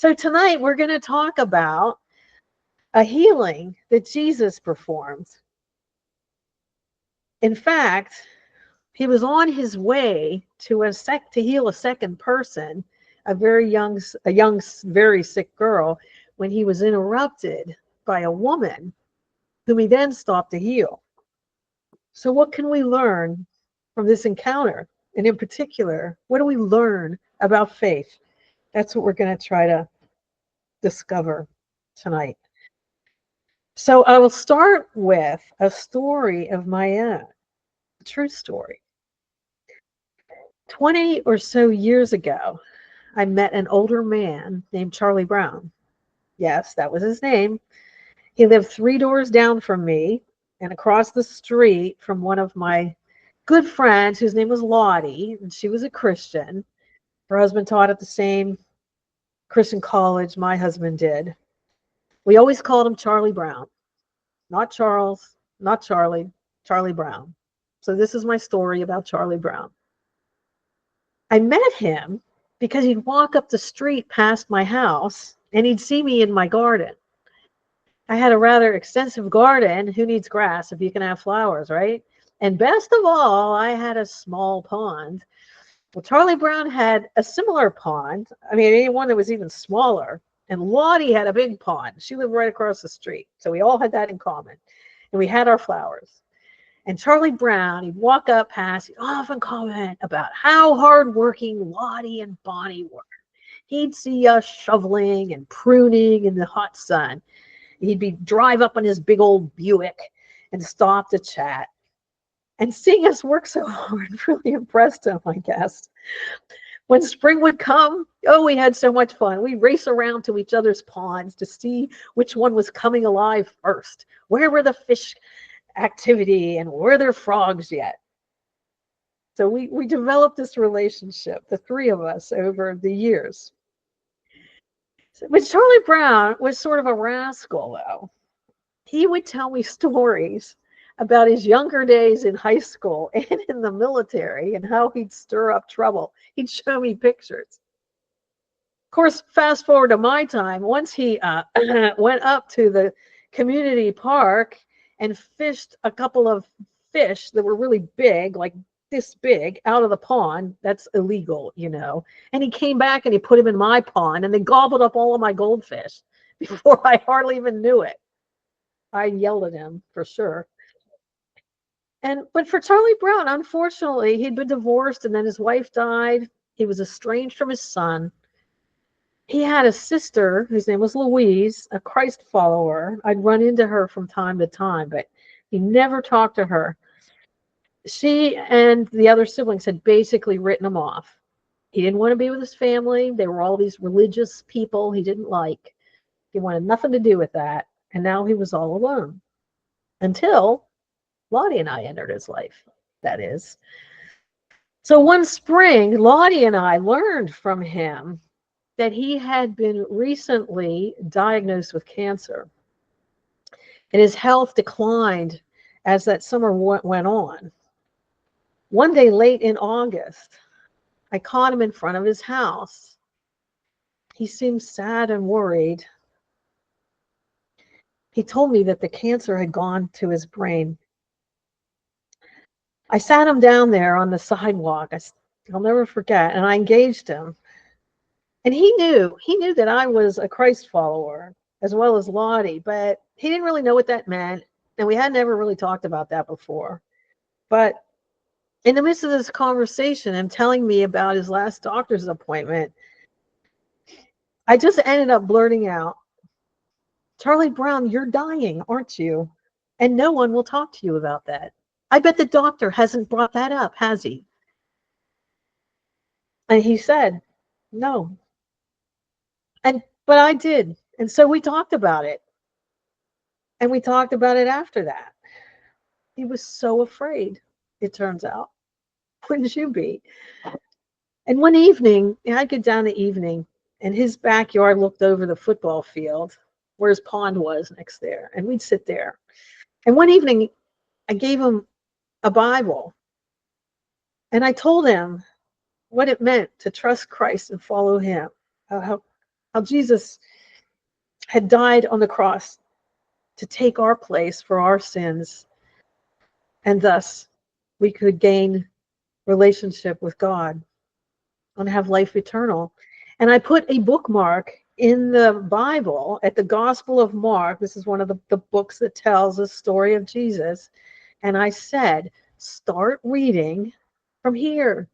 So tonight we're going to talk about a healing that Jesus performed. In fact, he was on his way to heal a second person, a young, very sick girl, when he was interrupted by a woman whom he then stopped to heal. So what can we learn from this encounter? And in particular, what do we learn about faith? That's what we're going to try to discover tonight. So I will start with a story of my own, a true story. 20 or so years ago, I met an older man named Charlie Brown. Yes, that was his name. He lived 3 doors down from me and across the street from one of my good friends whose name was Lottie, and she was a Christian. Her husband taught at the same Christian college my husband did. We always called him Charlie Brown. Not Charles, not Charlie, Charlie Brown. So this is my story about Charlie Brown. I met him because he'd walk up the street past my house and he'd see me in my garden. I had a rather extensive garden. Who needs grass if you can have flowers, right? And best of all, I had a small pond. Well, Charlie Brown had a similar pond. I mean, one that was even smaller. And Lottie had a big pond. She lived right across the street. So we all had that in common. And we had our flowers. And Charlie Brown, he'd walk up past, he'd often comment about how hardworking Lottie and Bonnie were. He'd see us shoveling and pruning in the hot sun. He'd drive up on his big old Buick and stop to chat. And seeing us work so hard really impressed him, I guess. When spring would come, oh, we had so much fun. We'd race around to each other's ponds to see which one was coming alive first. Where were the fish activity and were there frogs yet? So we developed this relationship, the three of us, over the years. But Charlie Brown was sort of a rascal, though. He would tell me stories about his younger days in high school and in the military and how he'd stir up trouble. He'd show me pictures. Of course, fast forward to my time, once he went up to the community park and fished a couple of fish that were really big, like this big, out of the pond. That's illegal, you know. And he came back and he put them in my pond and they gobbled up all of my goldfish before I hardly even knew it. I yelled at him for sure. But for Charlie Brown, unfortunately, he'd been divorced and then his wife died. He was estranged from his son. He had a sister whose name was Louise, a Christ follower. I'd run into her from time to time, but he never talked to her. She and the other siblings had basically written him off. He didn't want to be with his family. They were all these religious people he didn't like. He wanted nothing to do with that. And now he was all alone until Lottie and I entered his life, that is. So one spring, Lottie and I learned from him that he had been recently diagnosed with cancer. And his health declined as that summer went on. One day late in August, I caught him in front of his house. He seemed sad and worried. He told me that the cancer had gone to his brain. I sat him down there on the sidewalk. I'll never forget. And I engaged him. And he knew that I was a Christ follower as well as Lottie, but he didn't really know what that meant. And we had never really talked about that before. But in the midst of this conversation and telling me about his last doctor's appointment, I just ended up blurting out, Charlie Brown, you're dying, aren't you? And no one will talk to you about that. I bet the doctor hasn't brought that up, has he? And he said, no. But I did. And so we talked about it. And we talked about it after that. He was so afraid, it turns out. Wouldn't you be? And one evening, I'd get down the evening, and his backyard looked over the football field where his pond was next there. And we'd sit there. And one evening, I gave him a Bible. And I told him what it meant to trust Christ and follow him. How how Jesus had died on the cross to take our place for our sins, and thus we could gain relationship with God and have life eternal. And I put a bookmark in the Bible at the Gospel of Mark. This is one of the books that tells the story of Jesus. And I said, start reading from here.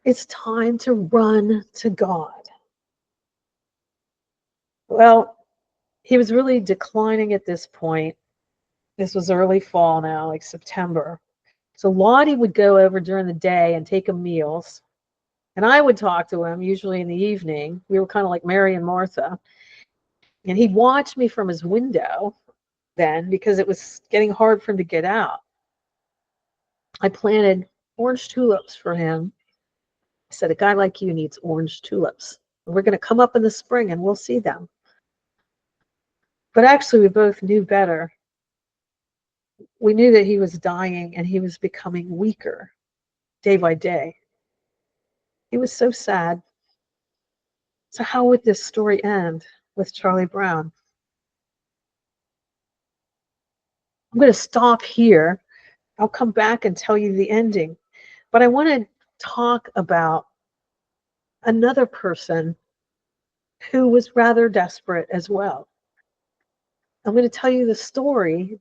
It's time to run to God. Well, he was really declining at this point. This was early fall now, like September. So Lottie would go over during the day and take him meals. And I would talk to him, usually in the evening. We were kind of like Mary and Martha. And he'd watch me from his window then because it was getting hard for him to get out. I planted orange tulips for him. I said, a guy like you needs orange tulips. We're going to come up in the spring and we'll see them. But actually, we both knew better. We knew that he was dying and he was becoming weaker day by day. He was so sad. So how would this story end with Charlie Brown? I'm going to stop here. I'll come back and tell you the ending. But I want to talk about another person who was rather desperate as well. I'm going to tell you the story,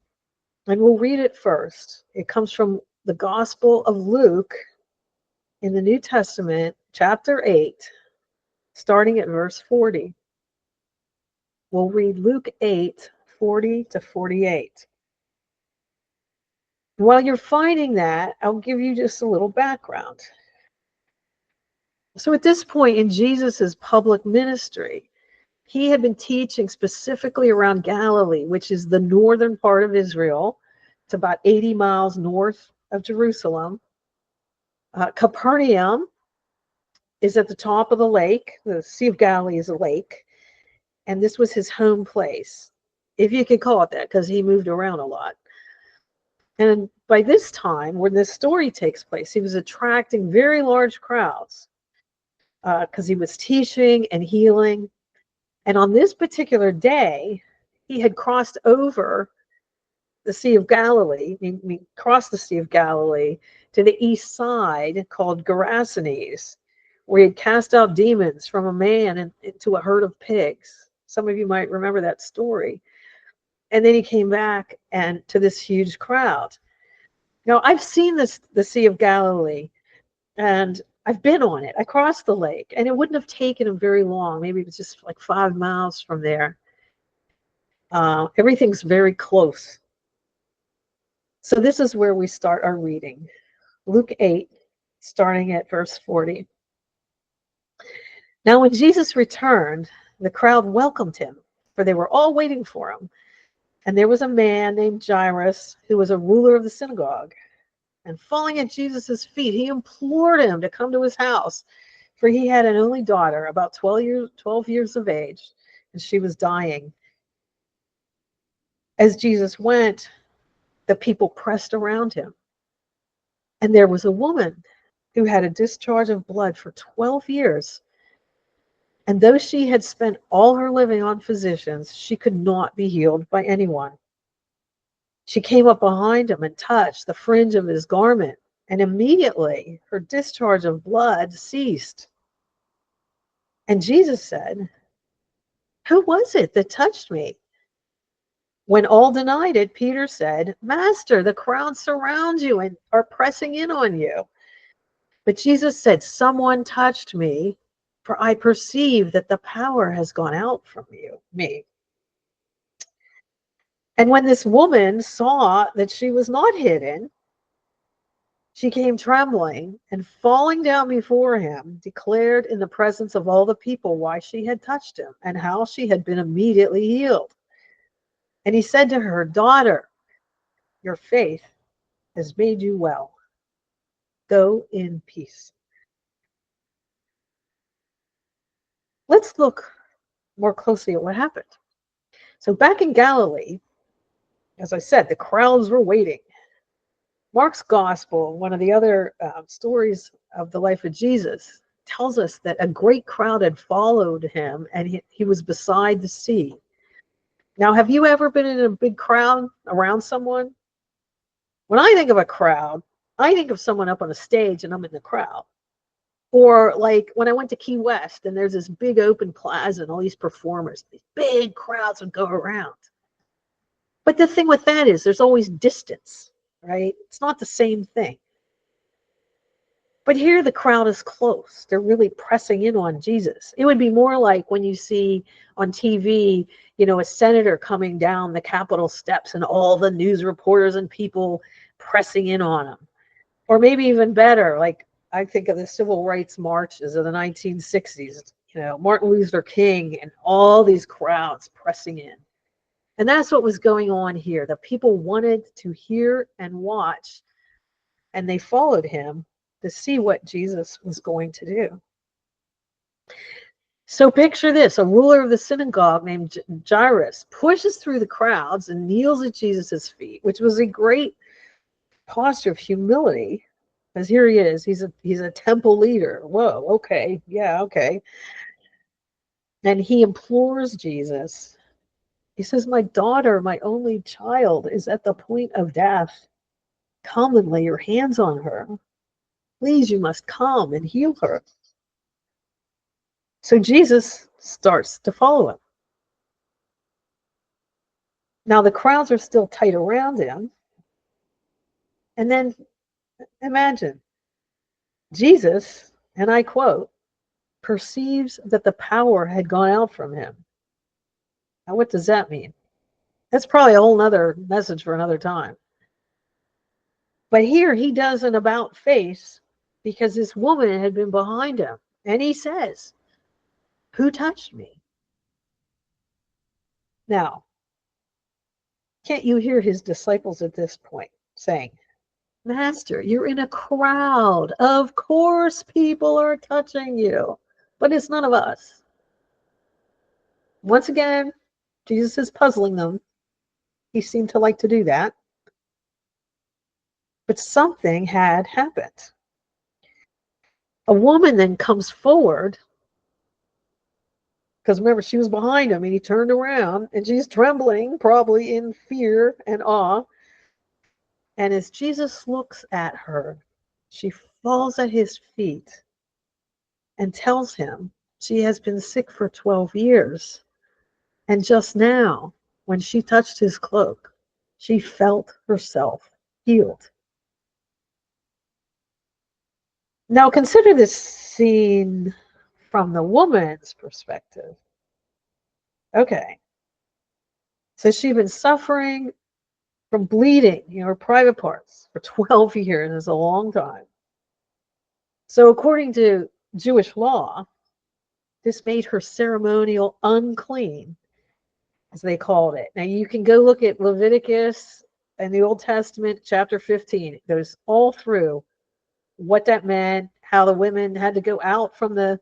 and we'll read it first. It comes from the Gospel of Luke in the New Testament, chapter 8, starting at verse 40. We'll read Luke 8, 40 to 48. While you're finding that, I'll give you just a little background. So at this point in Jesus's public ministry, he had been teaching specifically around Galilee, which is the northern part of Israel. It's about 80 miles north of Jerusalem. Capernaum is at the top of the lake. The Sea of Galilee is a lake. And this was his home place, if you could call it that, because he moved around a lot. And by this time, when this story takes place, he was attracting very large crowds because he was teaching and healing. And on this particular day, he had crossed over the Sea of Galilee, he crossed the Sea of Galilee to the east side called Gerasenes, where he had cast out demons from a man into a herd of pigs. Some of you might remember that story. And then he came back and to this huge crowd. Now, I've seen the Sea of Galilee, and I've been on it. I crossed the lake, and it wouldn't have taken him very long. Maybe it was just like 5 miles from there. Everything's very close. So this is where we start our reading. Luke 8, starting at verse 40. Now when Jesus returned, the crowd welcomed him, for they were all waiting for him. And there was a man named Jairus, who was a ruler of the synagogue. And falling at Jesus' feet, he implored him to come to his house, for he had an only daughter, about 12 years of age, and she was dying. As Jesus went, the people pressed around him. And there was a woman who had a discharge of blood for 12 years. And though she had spent all her living on physicians, she could not be healed by anyone. She came up behind him and touched the fringe of his garment, and immediately her discharge of blood ceased. And Jesus said, "Who was it that touched me?" When all denied it, Peter said, "Master, the crowd surrounds you and are pressing in on you." But Jesus said, "Someone touched me, for I perceive that the power has gone out from me." And when this woman saw that she was not hidden, she came trembling and falling down before him, declared in the presence of all the people why she had touched him and how she had been immediately healed. And he said to her, "Daughter, your faith has made you well. Go in peace." Let's look more closely at what happened. So back in Galilee, as I said, the crowds were waiting. Mark's gospel, one of the other stories of the life of Jesus, tells us that a great crowd had followed him, and he was beside the sea. Now, have you ever been in a big crowd around someone? When I think of a crowd, I think of someone up on a stage and I'm in the crowd. Or like when I went to Key West and there's this big open plaza and all these performers, these big crowds would go around. But the thing with that is there's always distance, right? It's not the same thing. But here the crowd is close. They're really pressing in on Jesus. It would be more like when you see on TV, a senator coming down the Capitol steps and all the news reporters and people pressing in on him. Or maybe even better, like I think of the civil rights marches of the 1960s, Martin Luther King and all these crowds pressing in. And that's what was going on here. The people wanted to hear and watch, and they followed him to see what Jesus was going to do. So picture this, a ruler of the synagogue named Jairus pushes through the crowds and kneels at Jesus' feet, which was a great posture of humility, because here he is. He's a temple leader. Whoa, okay, yeah, okay. And he implores Jesus. He says, my daughter, my only child, is at the point of death. Come and lay your hands on her. Please, you must come and heal her. So Jesus starts to follow him. Now the crowds are still tight around him. And then imagine, Jesus, and I quote, perceives that the power had gone out from him. Now what does that mean? That's probably a whole nother message for another time. But here he does an about face because this woman had been behind him. And he says, who touched me? Now, can't you hear his disciples at this point saying, Master, you're in a crowd. Of course people are touching you, but it's none of us. Once again, Jesus is puzzling them. He seemed to like to do that. But something had happened. A woman then comes forward, because remember, she was behind him and he turned around and she's trembling, probably in fear and awe. And as Jesus looks at her, she falls at his feet and tells him she has been sick for 12 years. And just now, when she touched his cloak, she felt herself healed. Now consider this scene from the woman's perspective. Okay. So she'd been suffering from bleeding, her private parts for 12 years is a long time. So according to Jewish law, this made her ceremonial unclean, as they called it. Now you can go look at Leviticus and the Old Testament, chapter 15. It goes all through what that meant, how the women had to go out from the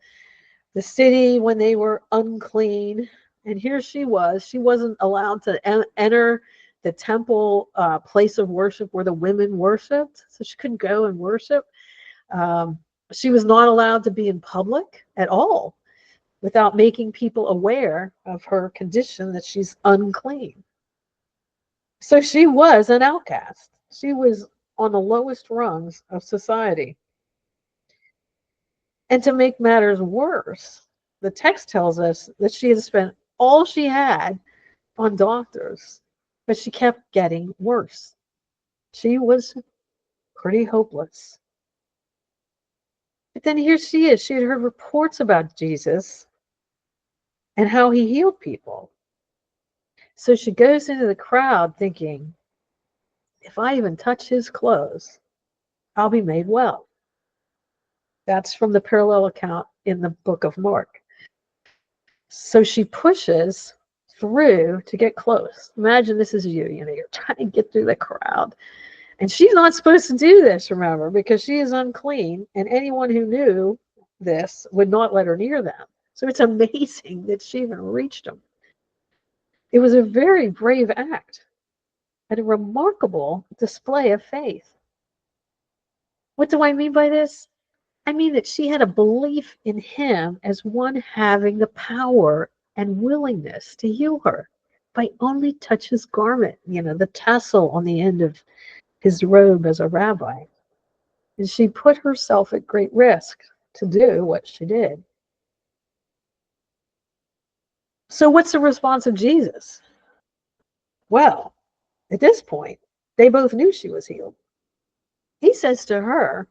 city when they were unclean. And here she wasn't allowed to enter the temple place of worship where the women worshiped. So she couldn't go and worship. She was not allowed to be in public at all without making people aware of her condition, that she's unclean. So she was an outcast. She was on the lowest rungs of society. And to make matters worse, the text tells us that she had spent all she had on doctors, but she kept getting worse. She was pretty hopeless. But then here she is. She had heard reports about Jesus and how he healed people. So she goes into the crowd thinking, if I even touch his clothes, I'll be made well. That's from the parallel account in the book of Mark. So she pushes through to get close. Imagine this is you, you're trying to get through the crowd. And she's not supposed to do this, remember, because she is unclean, and anyone who knew this would not let her near them. So it's amazing that she even reached them. It was a very brave act and a remarkable display of faith. What do I mean by this? I mean that she had a belief in him as one having the power and willingness to heal her by only touch his garment, the tassel on the end of his robe as a rabbi. And she put herself at great risk to do what she did. So what's the response of Jesus? Well, at this point, they both knew she was healed. He says to her,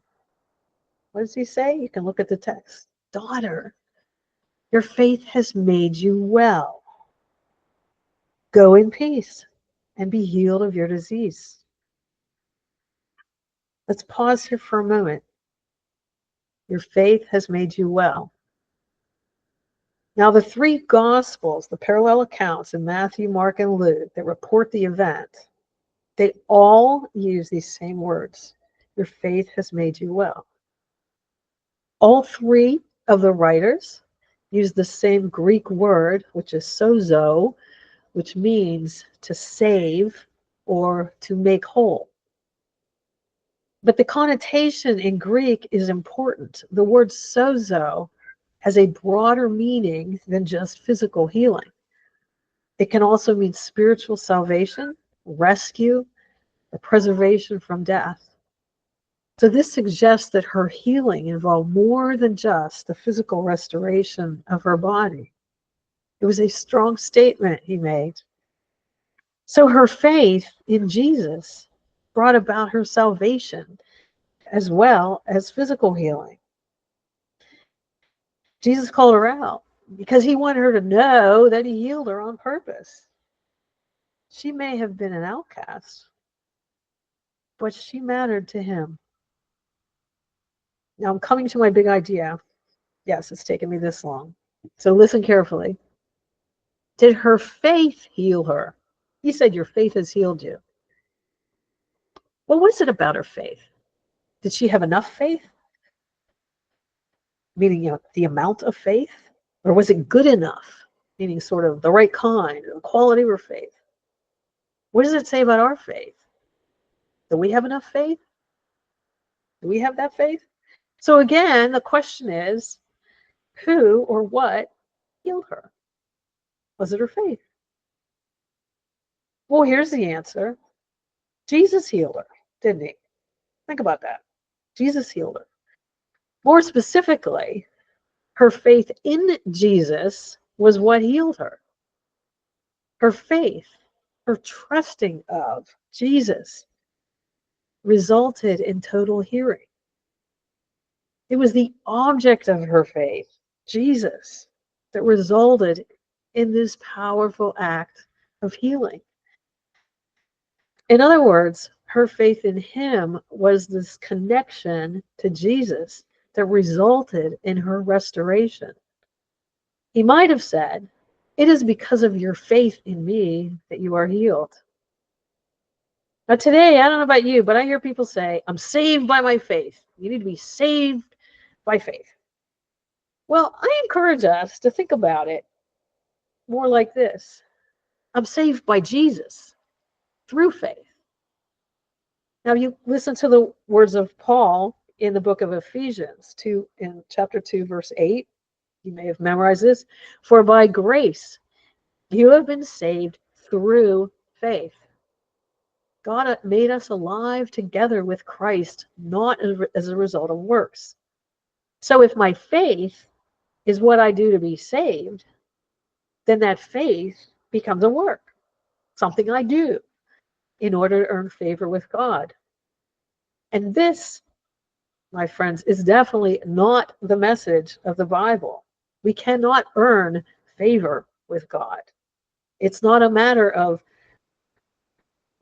what does he say? You can look at the text. Daughter, your faith has made you well. Go in peace and be healed of your disease. Let's pause here for a moment. Your faith has made you well. Now, the three Gospels, the parallel accounts in Matthew, Mark, and Luke that report the event, they all use these same words. Your faith has made you well. All three of the writers use the same Greek word, which is sozo, which means to save or to make whole. But the connotation in Greek is important. The word sozo has a broader meaning than just physical healing. It can also mean spiritual salvation, rescue, or preservation from death. So this suggests that her healing involved more than just the physical restoration of her body. It was a strong statement he made. So her faith in Jesus brought about her salvation as well as physical healing. Jesus called her out because he wanted her to know that he healed her on purpose. She may have been an outcast, but she mattered to him. Now I'm coming to my big idea. Yes, it's taken me this long. So listen carefully. Did her faith heal her? He said, your faith has healed you. What was it about her faith? Did she have enough faith? Meaning, the amount of faith? Or was it good enough? Meaning sort of the right kind, the quality of her faith. What does it say about our faith? Do we have enough faith? Do we have that faith? So again, the question is, who or what healed her? Was it her faith? Well, here's the answer. Jesus healed her, didn't he? Think about that. Jesus healed her. More specifically, her faith in Jesus was what healed her. Her faith, her trusting of Jesus resulted in total healing. It was the object of her faith, Jesus, that resulted in this powerful act of healing. In other words, her faith in him was this connection to Jesus that resulted in her restoration. He might have said, it is because of your faith in me that you are healed. Now today, I don't know about you, but I hear people say, I'm saved by my faith. You need to be saved by faith. Well, I encourage us to think about it more like this. I'm saved by Jesus through faith. Now you listen to the words of Paul in the book of Ephesians in chapter 2, verse 8. You may have memorized this. For by grace you have been saved through faith. God made us alive together with Christ, not as a result of works. So if my faith is what I do to be saved, then that faith becomes a work, something I do in order to earn favor with God. And this, my friends, is definitely not the message of the Bible. We cannot earn favor with God. It's not a matter of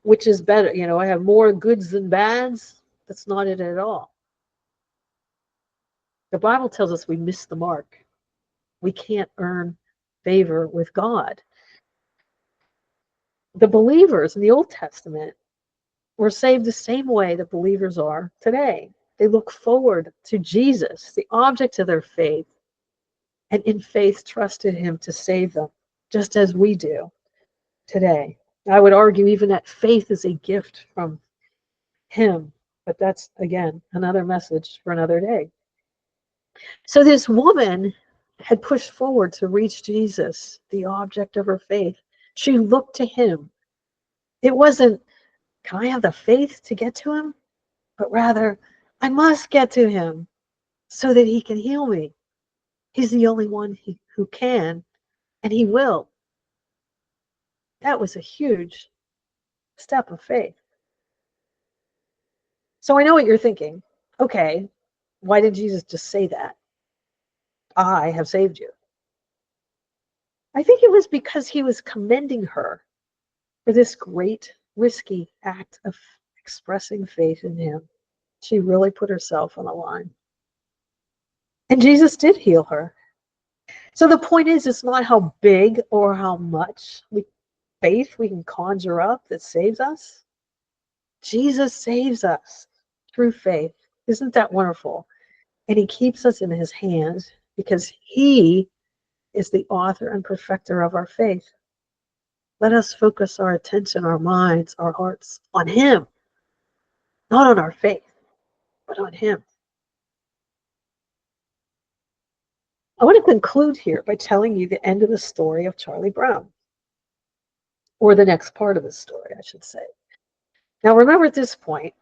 which is better. I have more goods than bads. That's not it at all. The Bible tells us we miss the mark. We can't earn favor with God. The believers in the Old Testament were saved the same way that believers are today. They look forward to Jesus, the object of their faith, and in faith trusted him to save them, just as we do today. I would argue even that faith is a gift from him, but that's, again, another message for another day. So this woman had pushed forward to reach Jesus, the object of her faith. She looked to him. It wasn't, can I have the faith to get to him? But rather, I must get to him so that he can heal me. He's the only one who can, and he will. That was a huge step of faith. So I know what you're thinking. Okay, why did Jesus just say that? I have saved you. I think it was because he was commending her for this great, risky act of expressing faith in him. She really put herself on the line. And Jesus did heal her. So the point is, it's not how big or how much faith we can conjure up that saves us. Jesus saves us through faith. Isn't that wonderful? And he keeps us in his hands because he is the author and perfecter of our faith. Let us focus our attention, our minds, our hearts on him, not on our faith, but on him. I want to conclude here by telling you the end of the story of Charlie Brown, or the next part of the story, I should say. Now, remember at this point,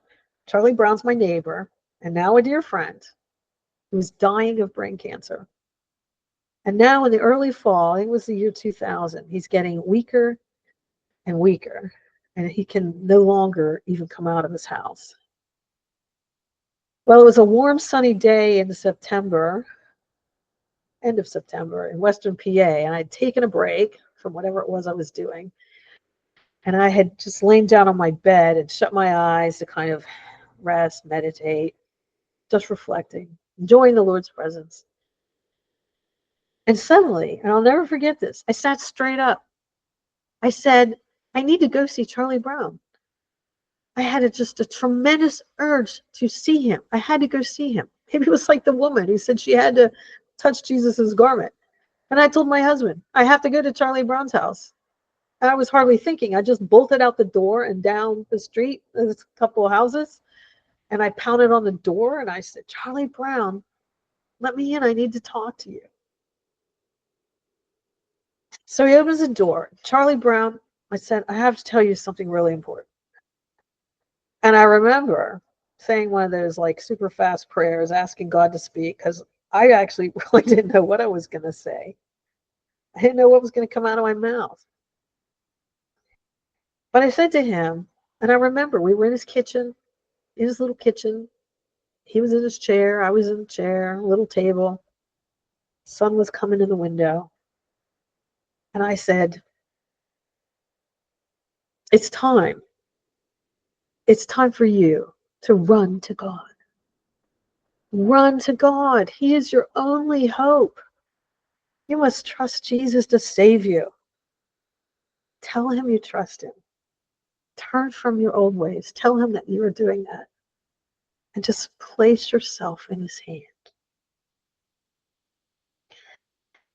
Charlie Brown's my neighbor, and now a dear friend, who's dying of brain cancer. And now in the early fall, I think it was the year 2000, he's getting weaker and weaker, and he can no longer even come out of his house. Well, it was a warm, sunny day in September, end of September, in Western PA, and I'd taken a break from whatever it was I was doing. And I had just lain down on my bed and shut my eyes to kind of rest, meditate, just reflecting, enjoying the Lord's presence. And suddenly, and I'll never forget this, I sat straight up. I said, I need to go see Charlie Brown. I had just a tremendous urge to see him. I had to go see him. Maybe it was like the woman who said she had to touch Jesus's garment. And I told my husband, I have to go to Charlie Brown's house. And I was hardly thinking. I just bolted out the door and down the street. There's a couple of houses. And I pounded on the door and I said, Charlie Brown, let me in. I need to talk to you. So he opens the door. Charlie Brown, I said, I have to tell you something really important. And I remember saying one of those like super fast prayers, asking God to speak, because I actually really didn't know what I was going to say. I didn't know what was going to come out of my mouth. But I said to him, and I remember we were in his kitchen, in his little kitchen. He was in his chair. I was in the chair, little table. Sun was coming in the window. And I said, it's time. It's time for you to run to God. Run to God. He is your only hope. You must trust Jesus to save you. Tell him you trust him. Turn from your old ways. Tell him that you are doing that. And just place yourself in his hand.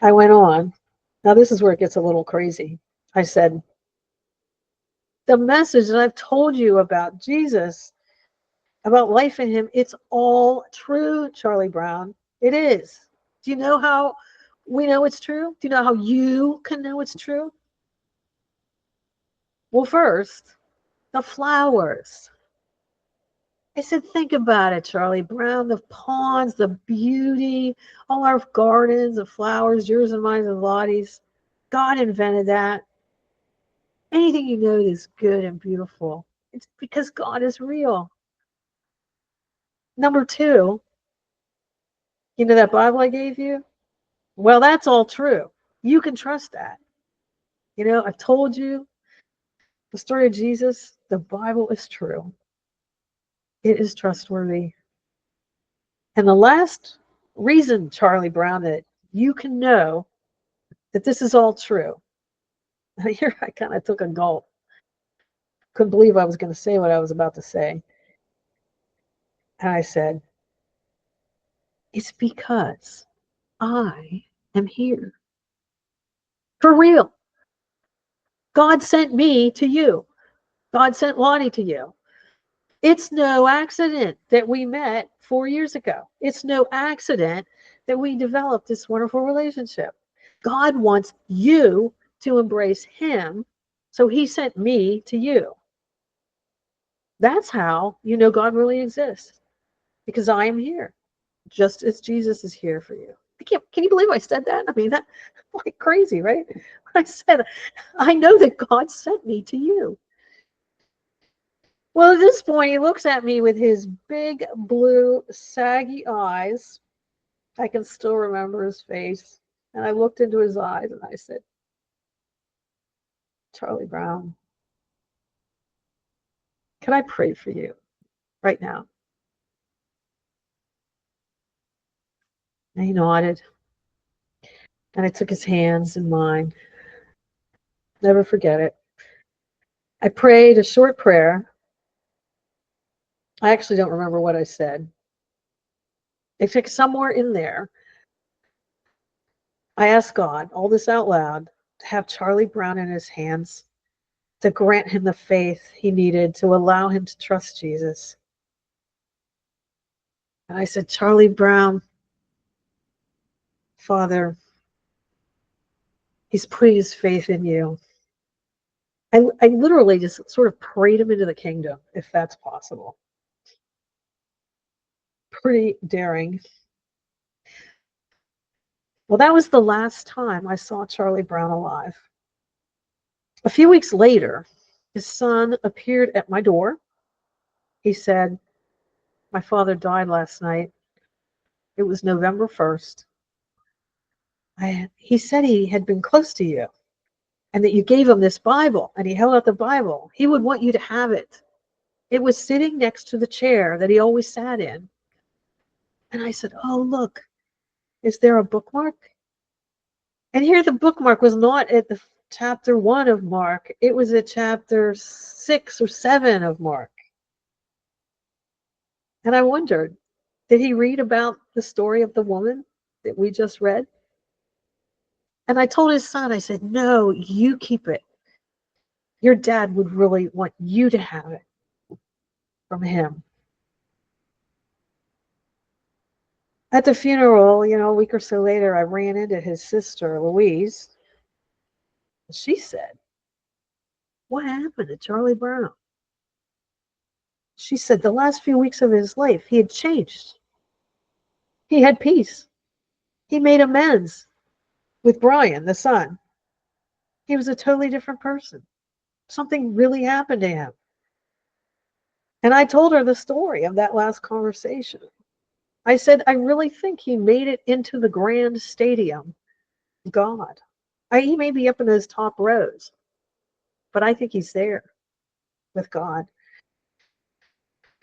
I went on. Now this is where it gets a little crazy. I said, the message that I've told you about Jesus, about life in him, it's all true, Charlie Brown. It is. Do you know how we know it's true? Do you know how you can know it's true? Well, first, the flowers. I said, think about it, Charlie Brown, the ponds, the beauty, all our gardens, the flowers, yours and mine and Lottie's. God invented that. Anything you know is good and beautiful. It's because God is real. Number two, you know that Bible I gave you? Well, that's all true. You can trust that. You know, I've told you the story of Jesus. The Bible is true. It is trustworthy. And the last reason, Charlie Brown, that you can know that this is all true. Here I kind of took a gulp. Couldn't believe I was going to say what I was about to say. And I said, it's because I am here. For real. God sent me to you. God sent Lonnie to you. It's no accident that we met 4 years ago. It's no accident that we develop this wonderful relationship. God wants you to embrace him, so he sent me to you. That's how you know God really exists, because I am here, just as Jesus is here for you. Can you believe I said that? I mean, that like crazy, right? I said, I know that God sent me to you. Well, at this point, he looks at me with his big blue saggy eyes. I can still remember his face. And I looked into his eyes and I said, Charlie Brown, can I pray for you right now? And he nodded. And I took his hands in mine. Never forget it. I prayed a short prayer. I actually don't remember what I said. I think somewhere in there, I asked God, all this out loud, to have Charlie Brown in his hands, to grant him the faith he needed to allow him to trust Jesus. And I said, Charlie Brown, Father, he's putting his faith in you. I literally just sort of prayed him into the kingdom, if that's possible. Pretty daring. Well, that was the last time I saw Charlie Brown alive. A few weeks later, his son appeared at my door. He said, my father died last night. It was November 1st. He said he had been close to you and that you gave him this Bible, and he held out the Bible. He would want you to have it. It was sitting next to the chair that he always sat in. And I said, oh, look, is there a bookmark? And here the bookmark was not at the chapter 1 of Mark. It was at chapter 6 or 7 of Mark. And I wondered, did he read about the story of the woman that we just read? And I told his son, I said, no, you keep it. Your dad would really want you to have it from him. At the funeral, a week or so later, I ran into his sister, Louise. She said, what happened to Charlie Brown? She said the last few weeks of his life, he had changed. He had peace. He made amends with Brian, the son. He was a totally different person. Something really happened to him. And I told her the story of that last conversation. I said, I really think he made it into the grand stadium. God. He may be up in those top rows, but I think he's there with God.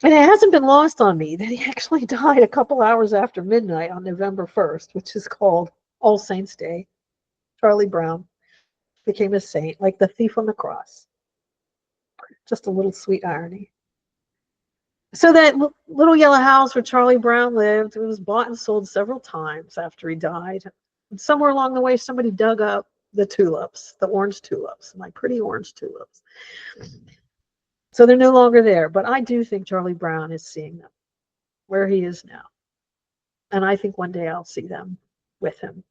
And it hasn't been lost on me that he actually died a couple hours after midnight on November 1st, which is called All Saints Day. Charlie Brown became a saint, like the thief on the cross. Just a little sweet irony. So that little yellow house where Charlie Brown lived, it was bought and sold several times after he died. And somewhere along the way, somebody dug up the tulips, the orange tulips, my pretty orange tulips. So they're no longer there. But I do think Charlie Brown is seeing them where he is now. And I think one day I'll see them with him.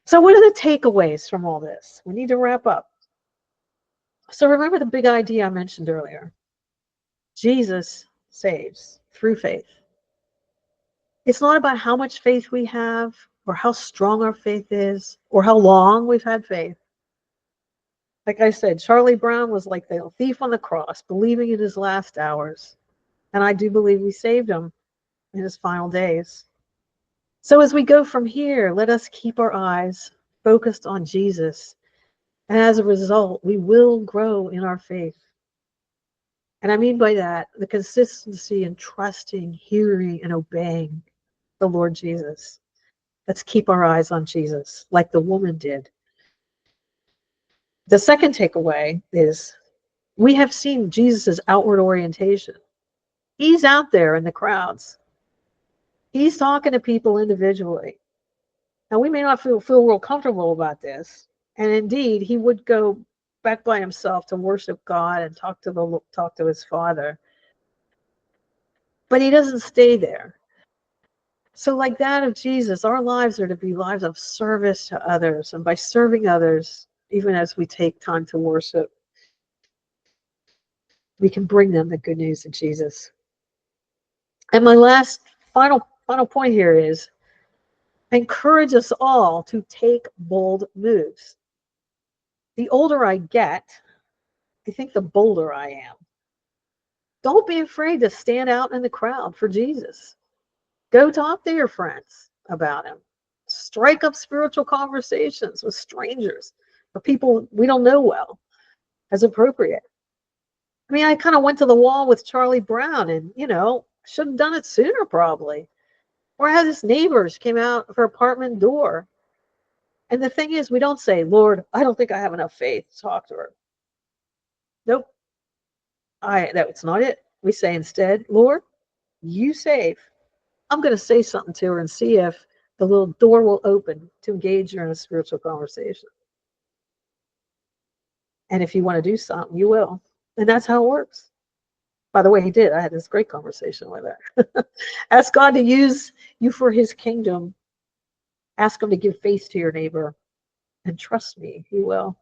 So what are the takeaways from all this? We need to wrap up. So remember the big idea I mentioned earlier. Jesus saves through faith. It's not about how much faith we have or how strong our faith is or how long we've had faith. Like I said, Charlie Brown was like the thief on the cross, believing in his last hours. And I do believe we saved him in his final days. So as we go from here, let us keep our eyes focused on Jesus. And as a result, we will grow in our faith. And I mean by that, the consistency in trusting, hearing, and obeying the Lord Jesus. Let's keep our eyes on Jesus, like the woman did. The second takeaway is we have seen Jesus's outward orientation. He's out there in the crowds. He's talking to people individually. Now, we may not feel real comfortable about this. And indeed, he would go back by himself to worship God and talk to his Father. But he doesn't stay there. So, like that of Jesus, our lives are to be lives of service to others. And by serving others, even as we take time to worship, we can bring them the good news of Jesus. And my last final point here is encourage us all to take bold moves. The older I get, I think the bolder I am. Don't be afraid to stand out in the crowd for Jesus. Go talk to your friends about him. Strike up spiritual conversations with strangers or people we don't know well as appropriate. I mean, I kind of went to the wall with Charlie Brown and, should have done it sooner probably. Or I had his neighbors came out of her apartment door. And the thing is, we don't say, Lord, I don't think I have enough faith to talk to her. Nope. That's not it. We say instead, Lord, you save. I'm going to say something to her and see if the little door will open to engage her in a spiritual conversation. And if you want to do something, you will. And that's how it works. By the way, he did. I had this great conversation with her. Ask God to use you for his kingdom. Ask him to give faith to your neighbor. And trust me, he will.